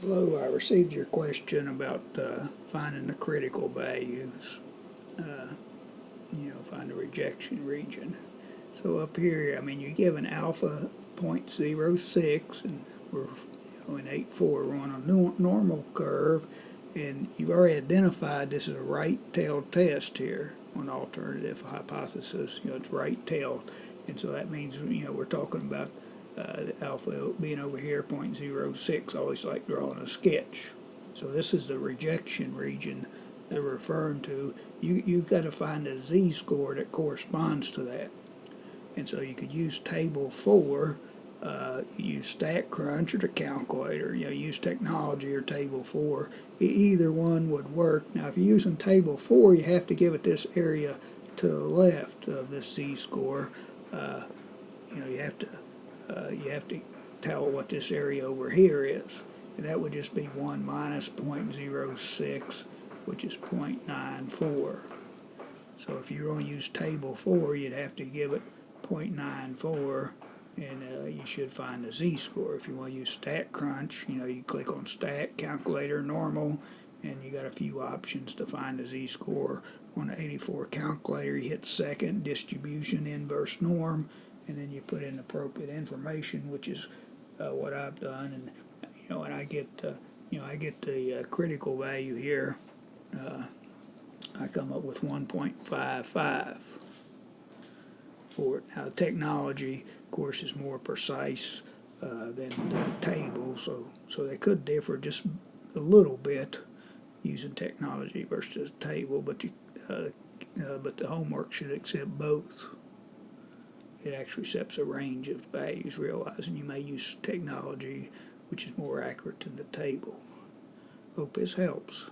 Hello, I received your question about finding the critical values, find the rejection region. So up here, you give an alpha 0.06, and we're in 8.4, we're on a normal curve, and you've already identified this is a right-tailed test here on alternative hypothesis. It's right-tailed, and so that means, we're talking about alpha being over here 0.06. I always like drawing a sketch. So this is the rejection region they're referring to. You've got to find a z-score that corresponds to that. And so you could use table 4, use StatCrunch or the calculator, use technology or table 4. Either one would work. Now if you're using table 4, you have to give it this area to the left of this z-score. You have to tell what this area over here is. And that would just be 1 minus 0.06, which is 0.94. So if you're going to use table 4, you'd have to give it 0.94, and you should find the z-score. If you want to use StatCrunch, you click on Stat, Calculator, Normal, and you got a few options to find the z-score. On the 84 calculator, you hit second, distribution, inverse norm, and then you put in appropriate information, which is what I've done, and I get the critical value here. I come up with 1.55 for it. Now the technology, of course, is more precise than the table, so they could differ just a little bit using technology versus the table, but the homework should accept both. It actually sets a range of values, realizing you may use technology which is more accurate than the table. Hope this helps.